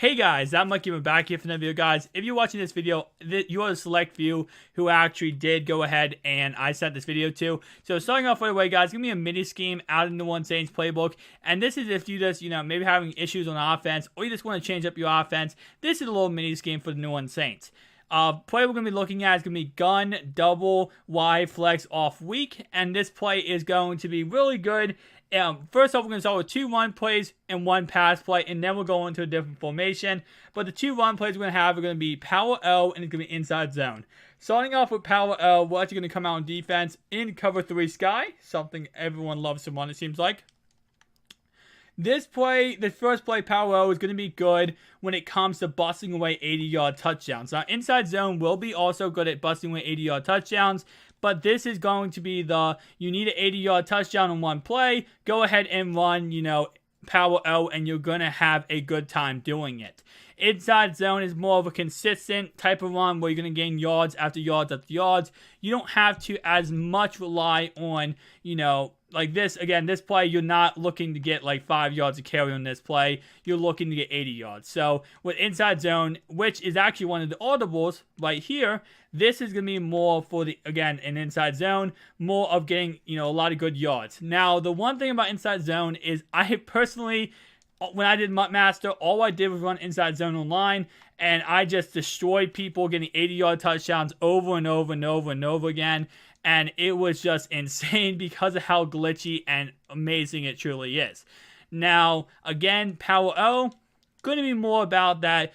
Hey guys, I'm Mike, back here for another video. Guys, if you're watching this video, you are the select few who actually did go ahead and I sent this video to. So starting off right away, guys, give me a mini scheme out of the New Orleans Saints playbook. And this is if you just, maybe having issues on offense or you just want to change up your offense. This is a little mini scheme for the New Orleans Saints. Play we're going to be looking at is going to be gun, double, Y, flex, off weak. And this play is going to be really good. First off, we're going to start with 2 run plays and 1 pass play, and then we'll go into a different formation. But the 2 run plays we're going to have are going to be power L, and it's going to be inside zone. Starting off with power L, we're actually going to come out on defense in cover 3 sky, something everyone loves to run, it seems like. This play, the first play, power L, is going to be good when it comes to busting away 80-yard touchdowns. Now, inside zone will be also good at busting away 80-yard touchdowns. But this is going to be you need an 80-yard touchdown in one play. Go ahead and run, power L, and you're going to have a good time doing it. Inside zone is more of a consistent type of run where you're going to gain yards after yards after yards. You don't have to as much rely on, like this. Again, this play, you're not looking to get like 5 yards of carry on this play. You're looking to get 80 yards. So with inside zone, which is actually one of the audibles right here, this is going to be more for an inside zone, more of getting, a lot of good yards. Now, the one thing about inside zone is I personally, when I did MUT Master, all I did was run inside zone online, and I just destroyed people getting 80-yard touchdowns over and over and over and over again. And it was just insane because of how glitchy and amazing it truly is. Now, again, power O, going to be more about that,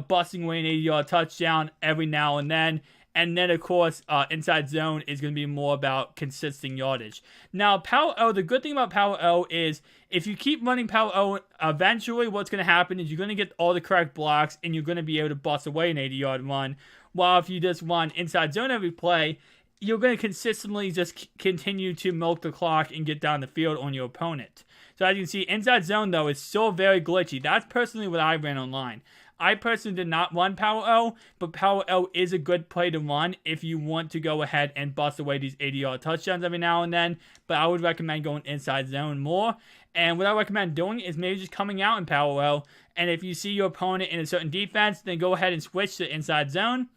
busting away an 80-yard touchdown every now and then. And then, of course, inside zone is going to be more about consistent yardage. Now, power O, the good thing about power O is if you keep running power O, eventually what's going to happen is you're going to get all the correct blocks and you're going to be able to bust away an 80-yard run. While if you just run inside zone every play, you're going to consistently just continue to milk the clock and get down the field on your opponent. So as you can see, inside zone, though, is still very glitchy. That's personally what I ran online. I personally did not run power O, but power O is a good play to run if you want to go ahead and bust away these 80-yard touchdowns every now and then. But I would recommend going inside zone more. And what I recommend doing is maybe just coming out in power O. And if you see your opponent in a certain defense, then go ahead and switch to inside zone.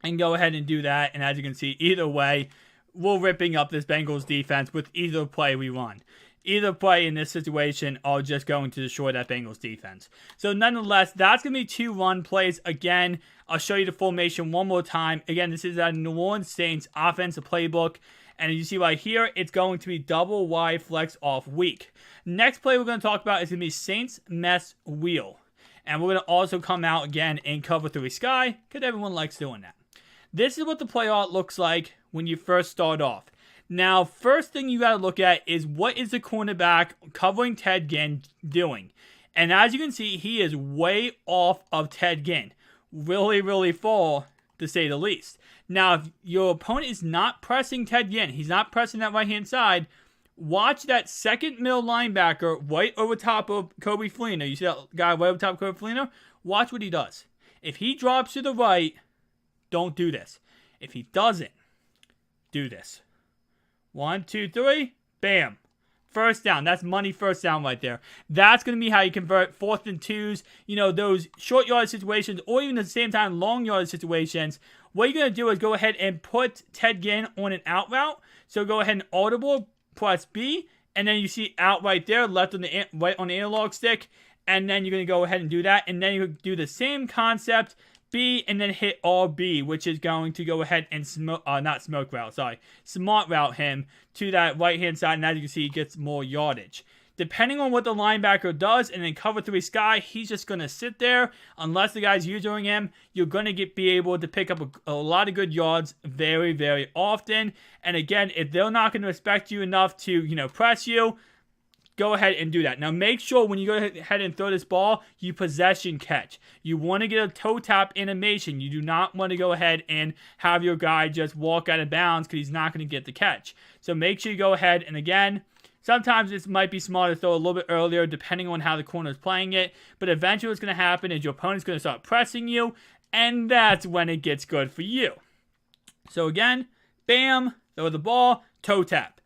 And go ahead and do that. And as you can see, either way, we're ripping up this Bengals defense with either play we run. Either play in this situation are just going to destroy that Bengals defense. So nonetheless, that's going to be 2 run plays. Again, I'll show you the formation one more time. Again, this is a New Orleans Saints offensive playbook. And as you see right here, it's going to be double Y flex off weak. Next play we're going to talk about is going to be Saints mess wheel. And we're going to also come out again in cover 3 sky because everyone likes doing that. This is what the play art looks like when you first start off. Now, first thing you got to look at is what is the cornerback covering Ted Ginn doing? And as you can see, he is way off of Ted Ginn. Really, really far, to say the least. Now, if your opponent is not pressing Ted Ginn, he's not pressing that right-hand side, watch that second middle linebacker right over top of Kobe Fleener. You see that guy right over top of Kobe Fleener? Watch what he does. If he drops to the right, don't do this. If he doesn't, do this. 1, 2, 3, bam. First down. That's money first down right there. That's going to be how you convert 4th and 2s, those short yard situations, or even at the same time long yard situations. What you're going to do is go ahead and put Ted Ginn on an out route. So go ahead and audible, press B, and then you see out right there, right on the analog stick. And then you're going to go ahead and do that. And then you do the same concept, B, and then hit RB, which is going to go ahead and smart route him to that right-hand side, and as you can see, he gets more yardage. Depending on what the linebacker does, and then cover 3 sky, he's just going to sit there. Unless the guy's using him, you're going to be able to pick up a lot of good yards very, very often. And again, if they're not going to respect you enough to, press you, go ahead and do that. Now, make sure when you go ahead and throw this ball, you possession catch. You want to get a toe tap animation. You do not want to go ahead and have your guy just walk out of bounds because he's not going to get the catch. So make sure you go ahead, and again, sometimes it might be smart to throw a little bit earlier depending on how the corner is playing it. But eventually what's going to happen is your opponent's going to start pressing you, and that's when it gets good for you. So again, bam, throw the ball, toe tap.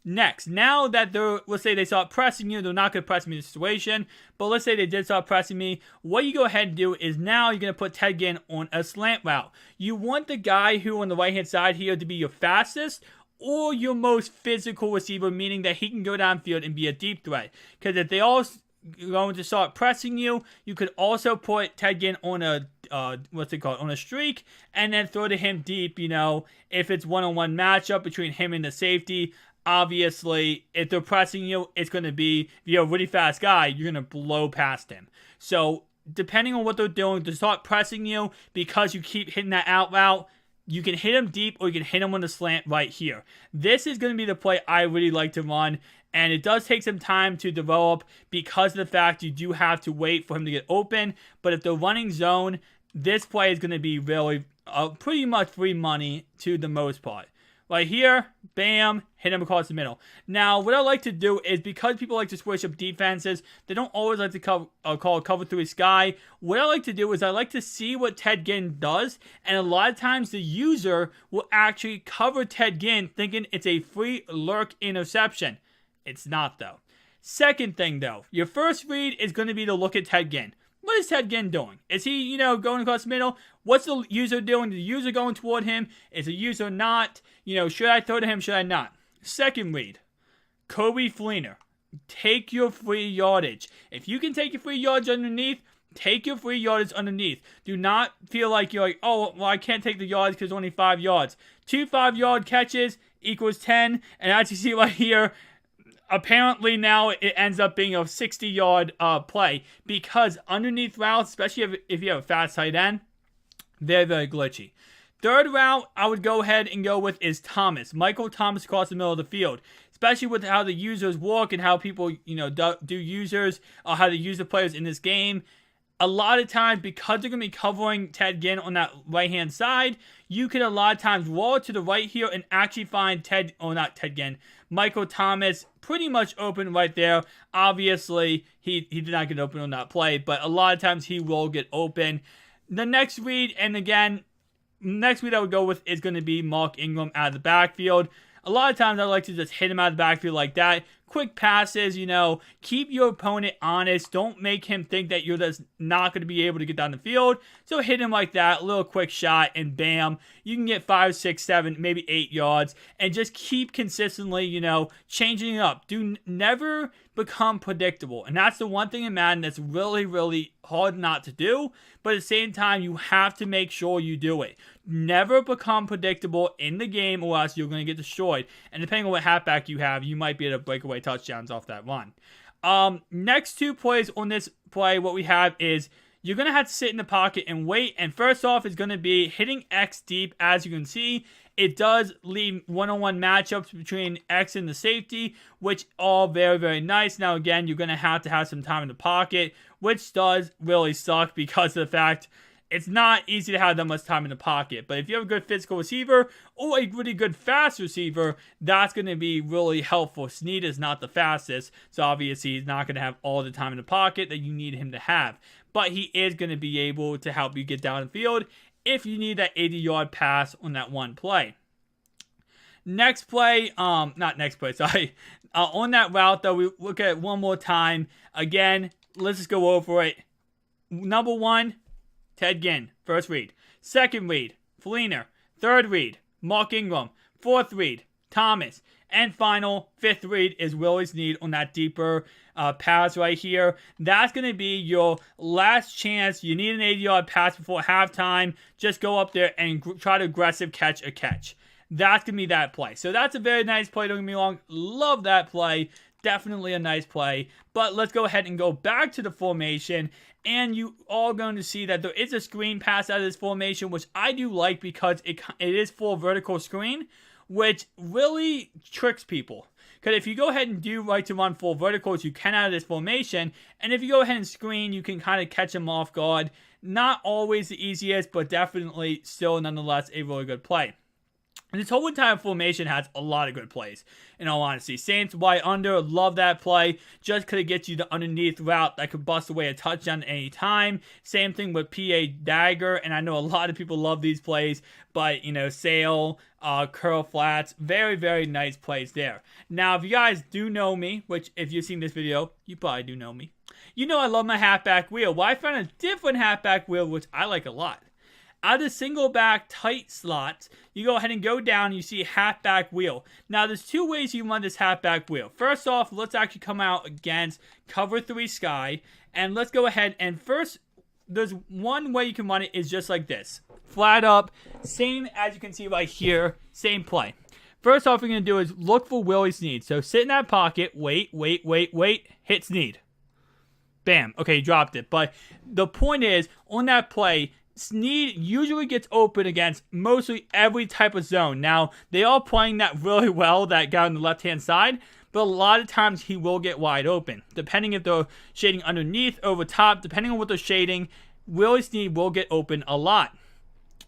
Next, now that let's say they start pressing you, they're not going to press me in the situation, but let's say they did start pressing me, what you go ahead and do is now you're going to put Ted Ginn on a slant route. You want the guy who on the right-hand side here to be your fastest or your most physical receiver, meaning that he can go downfield and be a deep threat. Because if they all going to start pressing you, you could also put Ted Ginn on a on a streak, and then throw to him deep, if it's one-on-one matchup between him and the safety. Obviously, if they're pressing you, it's going to be, if you're a really fast guy, you're going to blow past him. So, depending on what they're doing, to start pressing you, because you keep hitting that out route, you can hit him deep or you can hit him on the slant right here. This is going to be the play I really like to run, and it does take some time to develop because of the fact you do have to wait for him to get open. But if they're running zone, this play is going to be really pretty much free money to the most part. Right here, bam, hit him across the middle. Now, what I like to do is, because people like to switch up defenses, they don't always like to call cover 3 sky. What I like to do is I like to see what Ted Ginn does, and a lot of times the user will actually cover Ted Ginn thinking it's a free lurk interception. It's not, though. Second thing, though, your first read is going to be to look at Ted Ginn. What is Ted Ginn doing? Is he, going across the middle? What's the user doing? Is the user going toward him? Is the user not? Should I throw to him? Should I not? Second read, Kobe Fleener. Take your free yardage. If you can take your free yardage underneath, take your free yardage underneath. Do not feel like you're like, oh, well, I can't take the yards because it's only 5 yards. 2 5-yard catches equals 10. And as you see right here, apparently now it ends up being a 60-yard play, because underneath routes, especially if you have a fast tight end, very, very glitchy. Third route I would go ahead and go with is Thomas. Michael Thomas across the middle of the field, especially with how the users work and how people, do users, or how to use the players in this game. A lot of times, because they're going to be covering Ted Ginn on that right-hand side, you can a lot of times roll to the right here and actually find Michael Thomas pretty much open right there. Obviously, he did not get open on that play, but a lot of times he will get open. The next read, I would go with is going to be Mark Ingram out of the backfield. A lot of times I like to just hit him out of the backfield like that. Quick passes, keep your opponent honest. Don't make him think that you're just not going to be able to get down the field. So hit him like that, a little quick shot, and bam, you can get 5, 6, 7, maybe 8 yards. And just keep consistently, changing it up. Never become predictable. And that's the one thing in Madden that's really, really hard not to do. But at the same time, you have to make sure you do it. Never become predictable in the game, or else you're going to get destroyed. And depending on what halfback you have, you might be able to break away touchdowns off that run. Next 2 plays on this play, what we have is you're going to have to sit in the pocket and wait. And first off is going to be hitting X deep. As you can see, it does leave one-on-one matchups between X and the safety, which are very, very nice. Now, again, you're going to have some time in the pocket, which does really suck because of the fact it's not easy to have that much time in the pocket. But if you have a good physical receiver or a really good fast receiver, that's going to be really helpful. Snead is not the fastest, so obviously he's not going to have all the time in the pocket that you need him to have. But he is going to be able to help you get down the field if you need that 80-yard pass on that one play. On that route, though, we look at it one more time. Again, let's just go over it. Number 1, Ted Ginn, first read. Second read, Fleener. Third read, Mark Ingram. Fourth read, Thomas. And final, fifth read is Willie Snead on that deeper pass right here. That's going to be your last chance. You need an 80-yard pass before halftime. Just go up there and try to aggressive catch a catch. That's going to be that play. So that's a very nice play. Don't get me wrong. Love that play. Definitely a nice play. But let's go ahead and go back to the formation. And you are going to see that there is a screen pass out of this formation, which I do like because it is full vertical screen, which really tricks people. Because if you go ahead and do right to run full verticals, you can out of this formation. And if you go ahead and screen, you can kind of catch them off guard. Not always the easiest, but definitely still nonetheless a really good play. And this whole entire formation has a lot of good plays, in all honesty. Saints wide under, love that play. Just could get you the underneath route that could bust away a touchdown at any time. Same thing with PA dagger, and I know a lot of people love these plays, but, you know, sail, curl flats, very, very nice plays there. Now, if you guys do know me, which if you've seen this video, you probably do know me. You know I love my halfback wheel. Well, I found a different halfback wheel, which I like a lot. Out of single back tight slots, you go ahead and go down and you see halfback wheel. Now, there's two ways you run this halfback wheel. First off, let's actually come out against cover 3 sky. And let's go ahead and first, there's one way you can run it is just like this. Flat up, same as you can see right here, same play. First off, what you're going to do is look for Willie Snead. So sit in that pocket, wait, hit Snead. Bam. Okay, you dropped it. But the point is, on that play, Snead usually gets open against mostly every type of zone. Now, they are playing that really well, that guy on the left-hand side, but a lot of times he will get wide open. Depending if they're shading underneath, over top, depending on what they're shading, Willie Snead will get open a lot.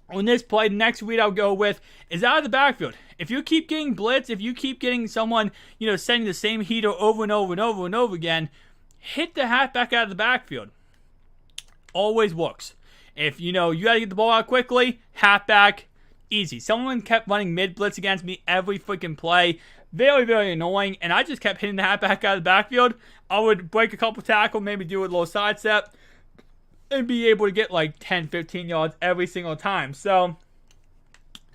On this play, the next read I'll go with is out of the backfield. If you keep getting blitz, if you keep getting someone, you know, sending the same heater over and over and over and over again, hit the halfback out of the backfield. Always works. If, you know, you got to get the ball out quickly, halfback, easy. Someone kept running mid-blitz against me every freaking play. Very, very annoying. And I just kept hitting the halfback out of the backfield. I would break a couple tackle, maybe do a little side step, and be able to get like 10, 15 yards every single time. So,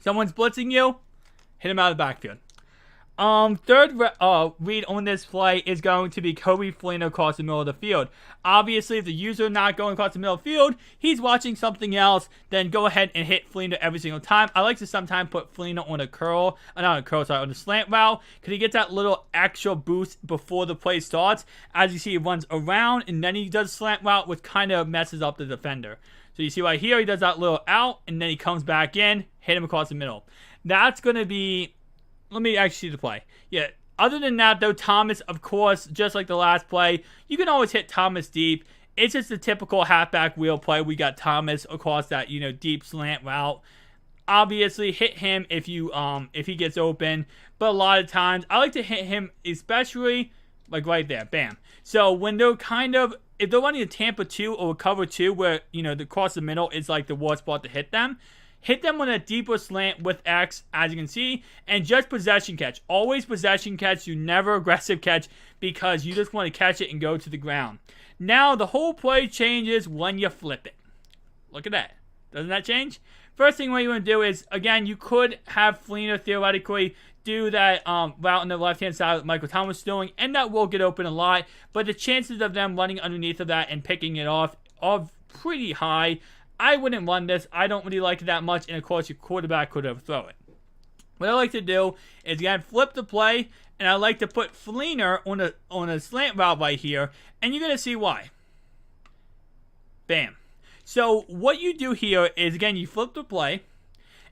someone's blitzing you, hit him out of the backfield. Third read on this play is going to be Kobe Fleener across the middle of the field. Obviously, if the user not going across the middle of the field, he's watching something else, then go ahead and hit Fleener every single time. I like to sometimes put Fleener on a curl, on a slant route, because he gets that little extra boost before the play starts. As you see, he runs around, and then he does slant route, which kind of messes up the defender. So you see right here, he does that little out, and then he comes back in, hit him across the middle. That's going to be... Let me actually see the play. Yeah, other than that, though, Thomas, of course, just like the last play, you can always hit Thomas deep. It's just the typical halfback wheel play. We got Thomas across that, you know, deep slant route. Obviously, hit him if he gets open. But a lot of times, I like to hit him, especially, like right there. Bam. So, when they're if they're running a Tampa 2 or a cover 2, where, you know, the cross the middle is like the worst spot to hit them, hit them on a deeper slant with X, as you can see, and just possession catch. Always possession catch. You never aggressive catch, because you just want to catch it and go to the ground. Now, the whole play changes when you flip it. Look at that. Doesn't that change? First thing what you want to do is, again, you could have Fleener theoretically do that route on the left-hand side that Michael Thomas was doing, and that will get open a lot, but the chances of them running underneath of that and picking it off are pretty high. I wouldn't run this. I don't really like it that much, and of course your quarterback could overthrow it. What I like to do is, again, flip the play, and I like to put Fleener on a slant route right here, and you're going to see why. Bam. So what you do here is, again, you flip the play,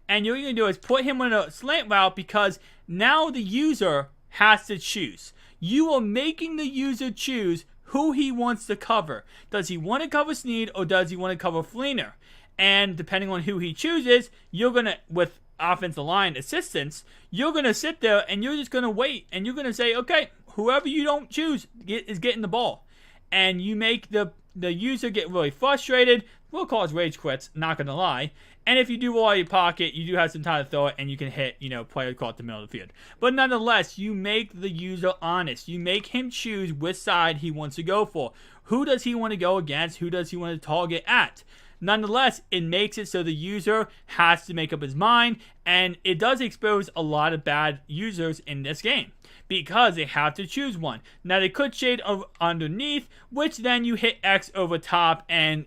and what you're going to do is put him on a slant route, because now the user has to choose. You are making the user choose who he wants to cover. Does he want to cover Snead, or does he want to cover Fleener? And depending on who he chooses, you're going to, with offensive line assistance, you're going to sit there and you're just going to wait. And you're going to say, okay, whoever you don't choose is getting the ball. And you make the user get really frustrated. Will cause rage quits, not going to lie. And if you do roll out your pocket, you do have some time to throw it, and you can hit, you know, player caught the middle of the field. But nonetheless, you make the user honest. You make him choose which side he wants to go for. Who does he want to go against? Who does he want to target at? Nonetheless, it makes it so the user has to make up his mind, and it does expose a lot of bad users in this game, because they have to choose one. Now, they could shade underneath, which then you hit X over top, and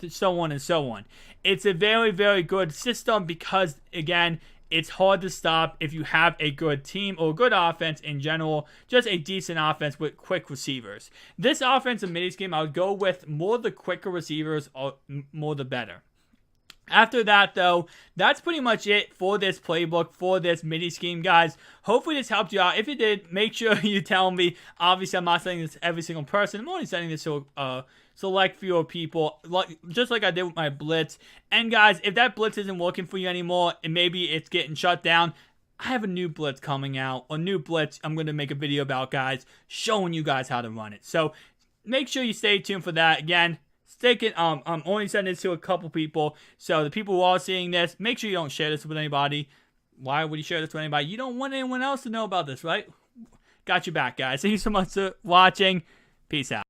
so on and so on. It's a very, very good system, because, again, it's hard to stop if you have a good team or a good offense in general, just a decent offense with quick receivers. This offensive mini scheme, I would go with more the quicker receivers, or more the better. After that, though, that's pretty much it for this playbook, for this mini scheme, guys. Hopefully this helped you out. If it did, make sure you tell me. Obviously, I'm not sending this to every single person. I'm only sending this to select fewer people, just like I did with my blitz. And guys, if that blitz isn't working for you anymore, and maybe it's getting shut down, I have a new blitz coming out. A new blitz I'm going to make a video about, guys, showing you guys how to run it. So make sure you stay tuned for that. Again, I'm only sending this to a couple people. So the people who are seeing this, make sure you don't share this with anybody. Why would you share this with anybody? You don't want anyone else to know about this, right? Got your back, guys. Thank you so much for watching. Peace out.